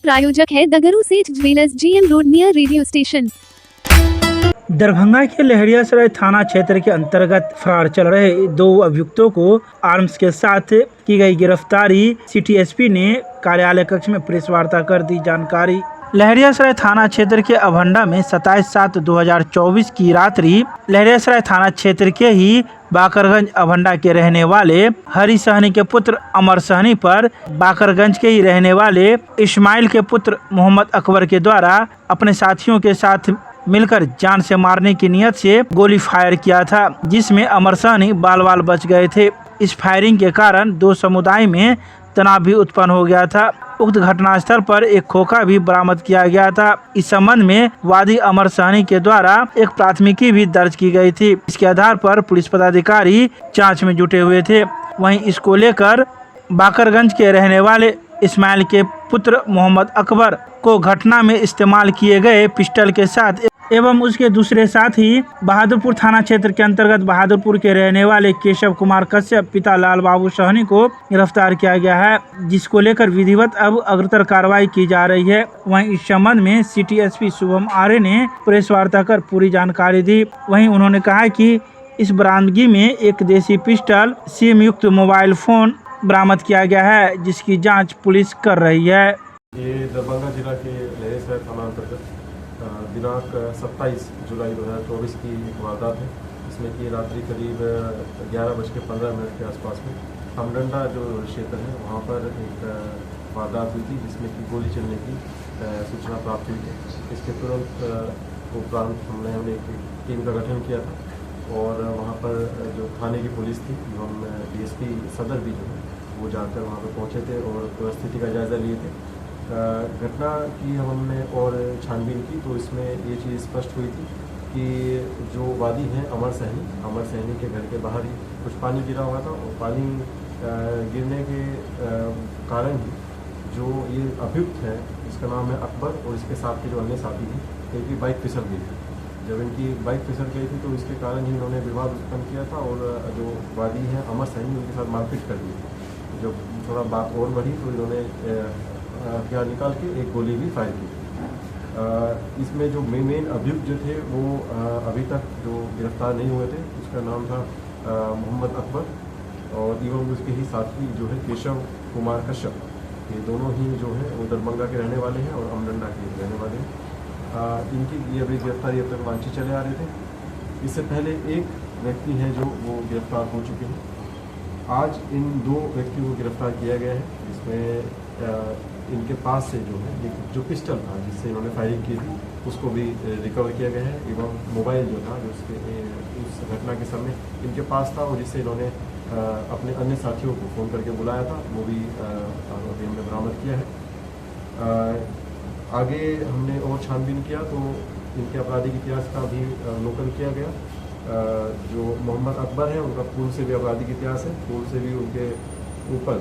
प्रायोजक है दगरू सेठ jewellers, GM road near radio station. Darbhanga के लहरियासराय थाना क्षेत्र के अंतर्गत फरार चल रहे 2 अभियुक्तों को आर्म्स के साथ की गई गिरफ्तारी। सिटी एसपी ने कार्यालय कक्ष में प्रेस वार्ता कर दी जानकारी। लहरियासराय थाना क्षेत्र के अभंडा में 27/7/2024 की रात्रि लहरियासराय थाना क्षेत्र के ही बाकरगंज अभंडा के रहने वाले हरि सहनी के पुत्र अमर सहनी पर बाकरगंज के ही रहने वाले इस्माइल के पुत्र मोहम्मद अकबर के द्वारा अपने साथियों के साथ मिलकर जान से मारने की नियत से गोली फायर किया था, जिसमें अमर सहनी बाल बाल बच गए थे। इस फायरिंग के कारण 2 समुदाय में तनाव भी उत्पन्न हो गया था। उक्त घटनास्थल पर एक खोखा भी बरामद किया गया था। इस संबंध में वादी अमर सहनी के द्वारा एक प्राथमिकी भी दर्ज की गई थी। इसके आधार पर पुलिस पदाधिकारी जांच में जुटे हुए थे। वहीं इसको लेकर बाकरगंज के रहने वाले इस्माइल के पुत्र मोहम्मद अकबर को घटना में इस्तेमाल किए गए पिस्टल के साथ एवं उसके दूसरे साथी बहादुरपुर थाना क्षेत्र के अंतर्गत बहादुरपुर के रहने वाले केशव कुमार कश्यप पिता लाल बाबू सहनी को गिरफ्तार किया गया है, जिसको लेकर विधिवत अब अग्रतर कार्रवाई की जा रही है। वहीं इस संबंध में सिटी एसपी शुभम आर्य ने प्रेस वार्ता कर पूरी जानकारी दी। वहीं उन्होंने कहा कि इस बरामदगी में एक देसी पिस्टल, सिम युक्त मोबाइल फोन बरामद किया गया है, जिसकी जाँच पुलिस कर रही है। ये दरभंगा जिला के लहरियासराय थाना अंतर्गत दिनांक 27 जुलाई 2024 की एक वारदात है। इसमें कि रात्रि करीब 11:15 के आसपास में हमडंडा जो क्षेत्र है वहाँ पर एक वारदात हुई थी, जिसमें कि गोली चलने की सूचना प्राप्त हुई थी। इसके तुरंत उपरांत हमने एक टीम का गठन किया था और वहाँ पर जो थाने की पुलिस थी एवं DSP सदर भी जो है वो जाकर वहाँ पर पहुँचे थे और परिस्थिति का जायज़ा लिए थे। घटना की हमने और छानबीन की तो इसमें ये चीज़ स्पष्ट हुई थी कि जो वादी हैं अमर सहनी के घर के बाहर ही कुछ पानी गिरा हुआ था और पानी गिरने के कारण ही जो ये अभियुक्त है, इसका नाम है अकबर और इसके साथ के जो अन्य साथी थे, इनकी बाइक फिसल गई थी। जब इनकी बाइक फिसल गई थी तो इसके कारण ही इन्होंने विवाद उत्पन्न किया था और जो वादी हैं अमर सहनी उनके साथ मारपीट कर दी थी। जब थोड़ा बात और बढ़ी तो इन्होंने हथियार निकाल के एक गोली भी फायर की। इसमें जो मेन अभियुक्त जो थे वो अभी तक जो गिरफ्तार नहीं हुए थे, उसका नाम था मोहम्मद अकबर और एवं उसके ही साथी जो है केशव कुमार कश्यप। ये दोनों ही जो है वो दरभंगा के रहने वाले हैं और अमडंडा के रहने वाले हैं। इनकी ये अभी गिरफ्तारी अब तक वांछित चले आ रहे थे। इससे पहले एक व्यक्ति है जो वो गिरफ्तार हो चुके हैं। आज इन 2 व्यक्तियों को गिरफ्तार किया गया है, जिसमें इनके पास से जो है जो पिस्टल था जिससे इन्होंने फायरिंग की थी उसको भी रिकवर किया गया है एवं मोबाइल जो था जो उस घटना के समय इनके पास था और जिससे इन्होंने अपने अन्य साथियों को फ़ोन करके बुलाया था, वो भी अभी हमने बरामद किया है। आगे हमने और छानबीन किया तो इनके आपराधिक इतिहास का भी अवलोकन किया गया। जो मोहम्मद अकबर है उनका पूर्व से भी आपराधिक इतिहास है, पूर्व से भी उनके ऊपर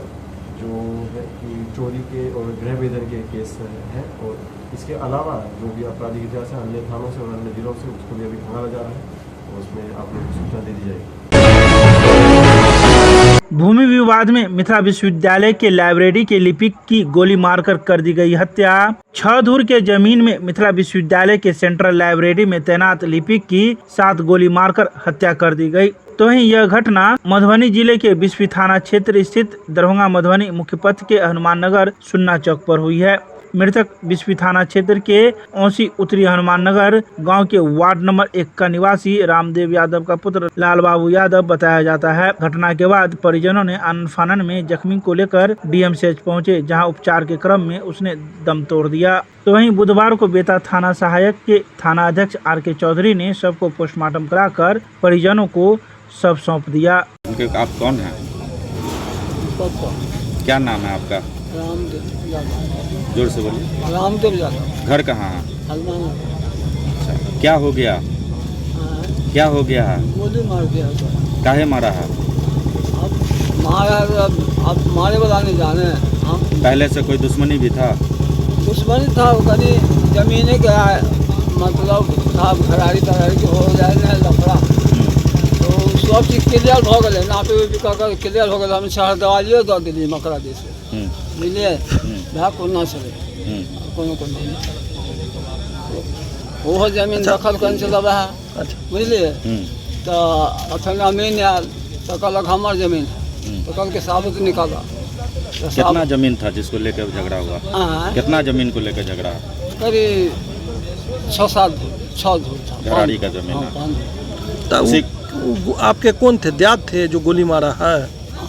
जो है कि चोरी के और गृह भेदन के केस हैं और इसके अलावा जो भी आपराधिक इतिहास है अन्य थानों से और अन्य जिलों से, उसको भी अभी खंगाला जा रहा है और उसमें आप लोगों को सूचना दे दी जाएगी। भूमि विवाद में मिथिला विश्वविद्यालय के लाइब्रेरी के लिपिक की गोली मारकर कर दी गई हत्या। 6 धूर के जमीन में मिथिला विश्वविद्यालय के सेंट्रल लाइब्रेरी में तैनात लिपिक की 7 गोली मारकर हत्या कर दी गई। तो वहीं यह घटना मधुबनी जिले के बिस्फी थाना क्षेत्र स्थित दरभंगा मधुबनी मुख्य पथ के हनुमान नगर सुन्ना चौक पर हुई है। मृतक बिस्फी थाना क्षेत्र के औसी उत्तरी हनुमान नगर गांव के वार्ड नंबर 1 का निवासी रामदेव यादव का पुत्र लाल बाबू यादव बताया जाता है। घटना के बाद परिजनों ने आनन फानन में जख्मी को लेकर DMCH पहुंचे, जहां उपचार के क्रम में उसने दम तोड़ दिया। तो वहीं बुधवार को बेता थाना सहायक के थाना अध्यक्ष RK चौधरी ने शव को पोस्टमार्टम कराकर परिजनों को शव सौंप दिया। आप कौन हैं? क्या नाम है आपका? रामदेव यादव। जोर से बोलिए। रामदेव यादव। घर कहाँ है? अच्छा, क्या हो गया? क्या हो गया है? गोली मार दिया। काहे मारा है? अब मारा, अब मारे वाला नहीं जाने हम। पहले से कोई दुश्मनी भी था? दुश्मनी था, कहीं जमीने के मतलब था, घरारी तरारी के हो जाए ना लफड़ा, तो सब चीज क्लियर हो गए, नापे भी क्लियर हो गए। हम शहर दवाइयो दे दिली मकरा दी से, बुझलिए, भए कोना चले। कोनो को नहीं। वो जमीन दखल कर चल है, अच्छा बुझलिए। तो अखन अमीन आयल तो कहलक हमर जमीन है, तो कल के साबुत निकाला। तो कितना जमीन था जिसको लेकर झगड़ा हुआ? हाँ, कितना जमीन को लेकर झगड़ा? करीब 6-7 धूर था। घराड़ी का जमीन है। 5 धूर। तो वो आपके कौन थे? दियाद थे जो गोली मारा है?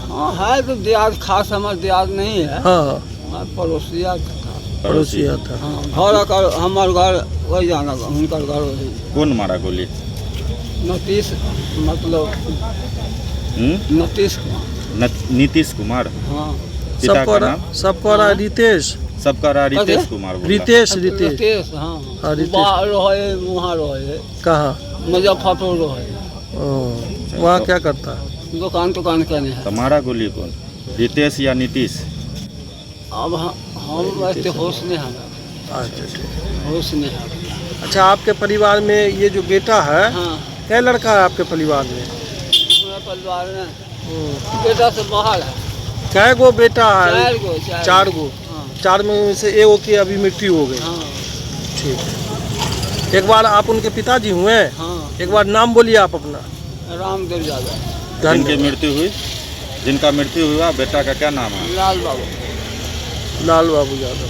हाँ है, तो दियाद खास हमार दियाद नहीं है, हाँ पड़ोसिया था। पड़ोसिया था। हाँ, घर हमार घर वही जाना, उनकर घर वही। कौन मारा गोली? नीतीश, मतलब नीतीश कुमार। नीतीश कुमार। हाँ, पिता का नाम? सबको रहा रितेश, सबका रहा रितेश कुमार बोला। रितेश रितेश। हाँ, हाँ, रितेश। रहे वहाँ रहे, कहाँ? मुजफ्फरपुर रहे। वहाँ क्या करता है? दुकान करने है। तो मारा गोली कौन? रितेश या नीतीश? अब हम वैसे होश नहीं है, अच्छा ठीक। होश नहीं है। अच्छा, आपके परिवार में ये जो बेटा है, हाँ, क्या लड़का है आपके परिवार में? हमारे परिवार में बेटा से बाहर है। कै गो बेटा है? 4 गो। 4 गो। हाँ, 4 में से एगो की अभी मृत्यु हो गई। हाँ, ठीक है। एक बार आप उनके पिताजी हुए? हाँ। एक बार नाम बोलिए आप अपना। रामदेव यादव। जिनकी मृत्यु हुई, जिनका मृत्यु हुआ, बेटा का क्या नाम है? लाल बाबू। लाल बाबू यादव।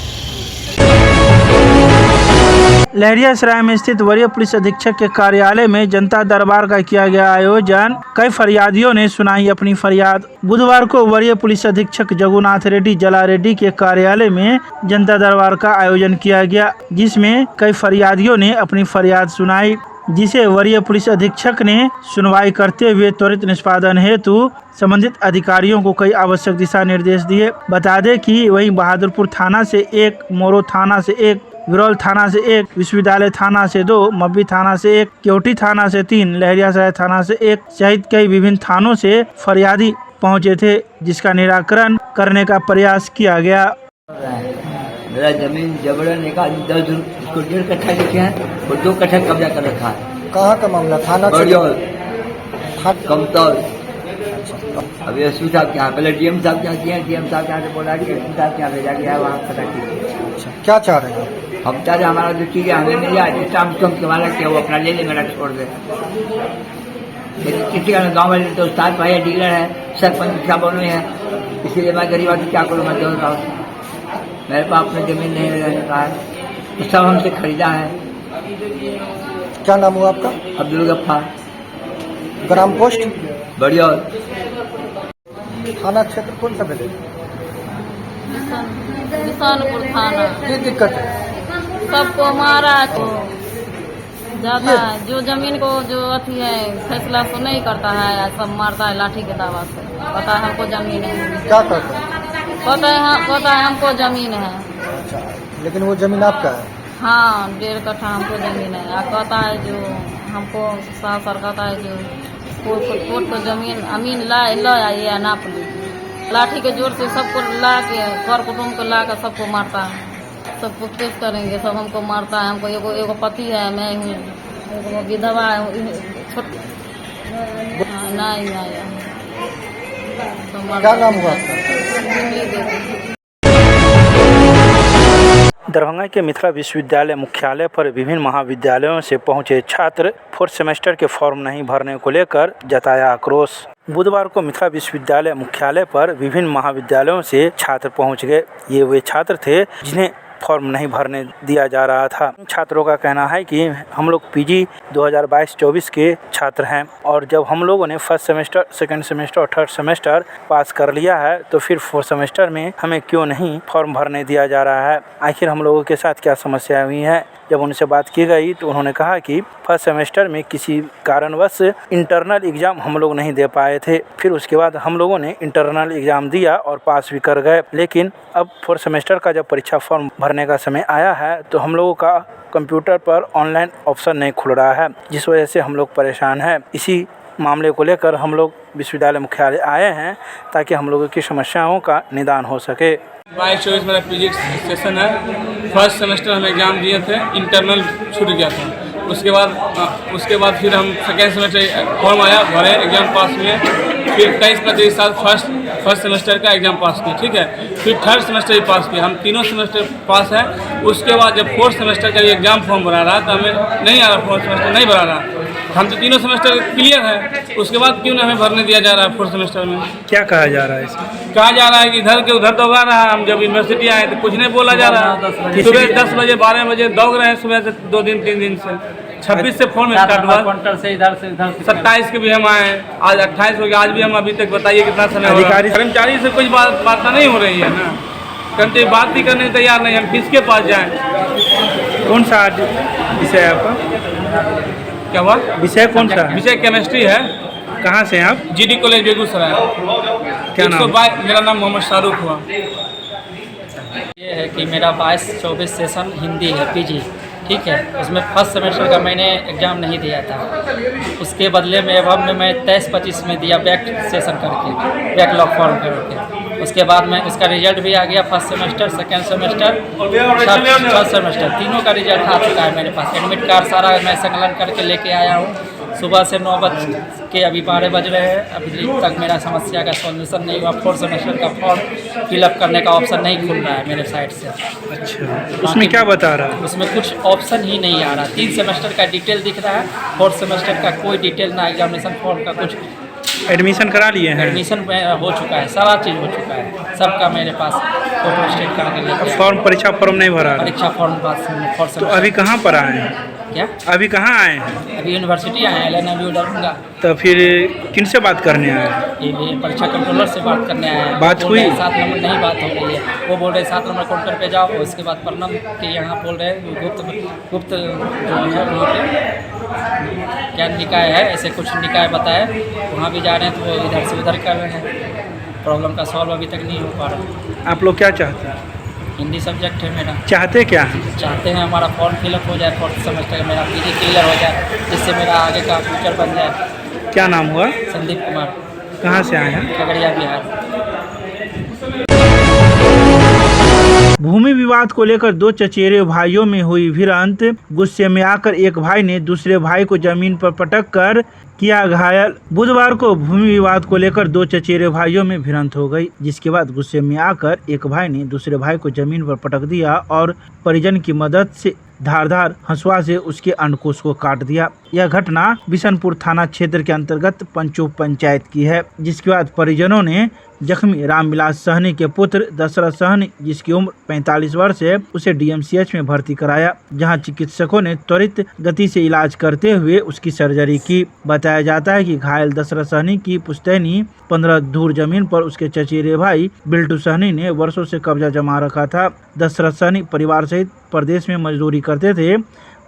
लहरियासराय में स्थित वरीय पुलिस अधीक्षक के कार्यालय में जनता दरबार का किया गया आयोजन। कई फरियादियों ने सुनाई अपनी फरियाद। बुधवार को वरीय पुलिस अधीक्षक जगुनाथ रेड्डी जला रेड्डी के कार्यालय में जनता दरबार का आयोजन किया गया, जिसमें कई फरियादियों ने अपनी फरियाद सुनाई, जिसे वरीय पुलिस अधीक्षक ने सुनवाई करते हुए त्वरित निष्पादन हेतु संबंधित अधिकारियों को कई आवश्यक दिशा निर्देश दिए। बता दें कि वहीं बहादुरपुर थाना से 1, मोरो थाना से 1, विरौल थाना से 1, विश्वविद्यालय थाना से 2, मब्बी थाना से 1, केवटी थाना से 3, लहरियासराय थाना से 1 सहित कई विभिन्न थानों से फरियादी पहुंचे थे, जिसका निराकरण करने का प्रयास किया गया। मेरा जमीन जबरन एक आदमी 1.5 कट्ठा लिखे हैं और 2 कट्ठा कब्जा कर रखा है। कहाँ का मामला? थाना कमतौल। अब एसपी साहब के यहाँ, पहले डीएम साहब के यहाँ किए, डीएम साहब के यहाँ से बोला कि एसपी साहब के यहाँ भेजा गया है, वहाँ पता कीजिए। क्या चाह रहे हैं? हम चाह रहे हमारा जो चीज़ है हमें मिल जाए, जिस टाइम तुम तुम्हारा क्या वो अपना ले ले, मेरा छोड़ दे। किसी का गाँव वाले तो उस्ताद भाई डीलर है, सरपंच साहब दोनों है, इसीलिए मैं गरीब आदमी क्या करूँ, मैं जोड़ रहा हूँ। मेरे पास अपनी जमीन नहीं रहने का है, तो सब हमसे खरीदा है। क्या नाम हुआ आपका? अब्दुल गफ्फार। ग्राम पोस्ट बढ़िया। थाना क्षेत्र कौन सा मिले? किसानपुर थाना। क्या दिक्कत है? सबको मारा तो जाता है, जो जमीन को जो अथी है फैसला तो नहीं करता है, सब मारता है लाठी के दावा से। पता है हमको जमीन है। क्या करता है? पता है हमको जमीन है। अच्छा, लेकिन वो जमीन आपका है? हाँ, 1.5 कट्ठा हमको जमीन है। आ कहता है जो हमको साहब सर कहता है जो कोर्ट को जमीन अमीन ला आइए नाप लीजिए। लाठी के जोर से सबको ला के कर कुटुम्ब को ला कर सबको मारता है, सबको केस करेंगे, सब हमको मारता है। हमको एगो पति है, मैं हूँ, एगो विधवा है, नहीं क्या नाम हुआ आपका? दरभंगा के मिथिला विश्वविद्यालय मुख्यालय पर विभिन्न महाविद्यालयों से पहुंचे छात्र 4th सेमेस्टर के फॉर्म नहीं भरने को लेकर जताया आक्रोश। बुधवार को मिथिला विश्वविद्यालय मुख्यालय पर विभिन्न महाविद्यालयों से छात्र पहुंच गए। ये वे छात्र थे जिन्हें फॉर्म नहीं भरने दिया जा रहा था। छात्रों का कहना है कि हम लोग पीजी 2022-24 के छात्र हैं और जब हम लोगों ने 1st सेमेस्टर, 2nd सेमेस्टर और 3rd सेमेस्टर पास कर लिया है तो फिर 4th सेमेस्टर में हमें क्यों नहीं फॉर्म भरने दिया जा रहा है, आखिर हम लोगों के साथ क्या समस्या हुई है। जब उनसे बात की गई तो उन्होंने कहा कि 1st सेमेस्टर में किसी कारणवश इंटरनल एग्ज़ाम हम लोग नहीं दे पाए थे, फिर उसके बाद हम लोगों ने इंटरनल एग्ज़ाम दिया और पास भी कर गए, लेकिन अब 4th सेमेस्टर का जब परीक्षा फॉर्म भरने का समय आया है तो हम लोगों का कंप्यूटर पर ऑनलाइन ऑप्शन नहीं खुल रहा है, जिस वजह से हम लोग परेशान हैं। इसी मामले को लेकर हम लोग विश्वविद्यालय मुख्यालय आए हैं ताकि हम लोगों की समस्याओं का निदान हो सके। 22-24 मेरा पीजी सेशन है। 1st सेमेस्टर हम एग्ज़ाम दिए थे, इंटरनल छूट गया था। उसके बाद फिर हम 2nd सेमेस्टर फॉर्म आया, भरे, एग्ज़ाम पास हुए। फिर 23-25 साल फर्स्ट सेमेस्टर का एग्ज़ाम पास किए, ठीक है। फिर थर्ड सेमेस्टर भी पास किए, हम तीनों सेमेस्टर पास है। उसके बाद जब फोर्थ सेमेस्टर का एग्ज़ाम फॉर्म भरा रहा तो हमें नहीं आ रहा, फोर्थ सेमेस्टर नहीं भरा रहा। हम तो तीनों सेमेस्टर क्लियर है, उसके बाद क्यों ना हमें भरने दिया जा रहा है फोर्थ सेमेस्टर में? क्या कहा जा रहा है इसमें? कहा जा रहा है कि इधर के उधर दौड़ा रहा है। हम जब यूनिवर्सिटी आए तो कुछ नहीं बोला जा रहा है। सुबह 10 बजे 12 बजे दौड़ रहे हैं, सुबह से 2 दिन 3 दिन से। 26 से फॉर्म स्टार्ट हुआ, 27 के भी हम आए, आज 28 हो गया, आज भी हम अभी तक बताइए कितना समय हो रहा है। कर्मचारी से कुछ बात नहीं हो रही है ना, करते बात भी करने तैयार नहीं, हम किसके पास जाएं? कौन सा विषय है आपका? क्या हुआ? विषय कौन सा? विषय केमिस्ट्री है। कहाँ से हैं आप? GD college Begusarai. क्या नाम? मेरा नाम मोहम्मद शाहरुख हुआ। ये है कि मेरा 22-24 सेशन हिंदी है PG, ठीक है। उसमें फर्स्ट सेमेस्टर का मैंने एग्ज़ाम नहीं दिया था, उसके बदले में अब मैं 23-25 में दिया बैक सेशन करके, बैकलॉग फॉर्म करके। उसके बाद में उसका रिजल्ट भी आ गया, first semester, second semester, third semester, तीनों का रिजल्ट आ चुका है मेरे पास। एडमिट कार्ड सारा मैं संकलन करके लेके आया हूँ। सुबह से 9 बज के अभी 12 बज रहे हैं, अभी तक मेरा समस्या का सॉल्यूशन नहीं हुआ। फोर्थ सेमेस्टर का फॉर्म फिलअप करने का ऑप्शन नहीं खुल रहा है मेरे साइड से। अच्छा, उसमें क्या बता रहा है? उसमें कुछ ऑप्शन ही नहीं आ रहा। 3 सेमेस्टर का डिटेल दिख रहा है, फोर्थ सेमेस्टर का कोई डिटेल ना, एग्जामिनेशन फॉर्म का कुछ। एडमिशन करा लिए हैं? एडमिशन हो चुका है, सारा चीज़ हो चुका है, सबका मेरे पास फोटो स्टेट करके लेके। फॉर्म परीक्षा फॉर्म नहीं भरा? परीक्षा फॉर्म पास। तो अभी कहाँ पर आए हैं? क्या अभी कहाँ आए हैं? अभी यूनिवर्सिटी आए हैं, LNW दरभंगा। तो फिर किन से बात करने आए हैं? ये परीक्षा कंट्रोलर से बात करने आए हैं। बात हुई? 7 नंबर नहीं बात हो रही है, वो बोल रहे 7 नंबर काउंटर पे जाओ। उसके बाद प्रणम के यहाँ बोल रहे हैं गुप्त जो है वहाँ पे क्या निकाय है, ऐसे कुछ निकाय बताए, वहाँ भी जा रहे हैं। तो वो इधर से उधर कर रहे हैं, प्रॉब्लम का सॉल्व अभी तक नहीं हो पा रहा। आप लोग क्या चाहते हैं? हिंदी सब्जेक्ट है मेरा। चाहते क्या? चाहते हैं हमारा फॉर्म फिलअप हो जाए, फोर्थ सेमेस्टर का मेरा PG क्लियर हो जाए, जिससे मेरा आगे का फ्यूचर बन जाए। क्या नाम हुआ? संदीप कुमार। कहाँ से आए हैं? खगड़िया, बिहार। भूमि विवाद को लेकर 2 चचेरे भाइयों में हुई भिड़ंत। गुस्से में आकर एक भाई ने दूसरे भाई को जमीन पर पटक कर किया घायल। बुधवार को भूमि विवाद को लेकर 2 चचेरे भाइयों में भिड़ंत हो गई, जिसके बाद गुस्से में आकर एक भाई ने दूसरे भाई को जमीन पर पटक दिया और परिजन की मदद से धारदार हंसुआ से उसके अंडकोश को काट दिया। यह घटना बिशनपुर थाना क्षेत्र के अंतर्गत पंचो पंचायत की है, जिसके बाद परिजनों ने जख्मी रामविलास सहनी के पुत्र दशरथ सहनी, जिसकी उम्र 45 वर्ष है, उसे DMCH में भर्ती कराया, जहां चिकित्सकों ने त्वरित गति से इलाज करते हुए उसकी सर्जरी की। बताया जाता है कि घायल दशरथ सहनी की पुश्तैनी 15 धूर जमीन पर उसके चचेरे भाई बिल्टू सहनी ने वर्षों से कब्जा जमा रखा था। दशरथ सहनी परिवार सहित प्रदेश में मजदूरी करते थे।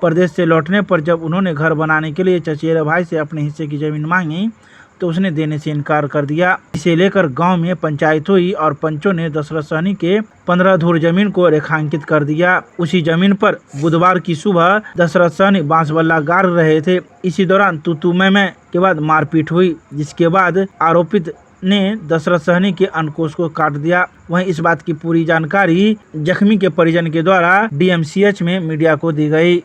प्रदेश से लौटने पर जब उन्होंने घर बनाने के लिए चचेरे भाई से अपने हिस्से की जमीन मांगी तो उसने देने से इनकार कर दिया। इसे लेकर गांव में पंचायत हुई और पंचों ने दशरथ सहनी के 15 धूर जमीन को रेखांकित कर दिया। उसी जमीन पर बुधवार की सुबह दशरथ सहनी बांस बल्ला गाड़ रहे थे। इसी दौरान तू मैं के बाद मारपीट हुई, जिसके बाद आरोपित ने दशरथ सहनी के अंडकोश को काट दिया। वहीं इस बात की पूरी जानकारी जख्मी के परिजन के द्वारा DMCH में मीडिया को दी गई।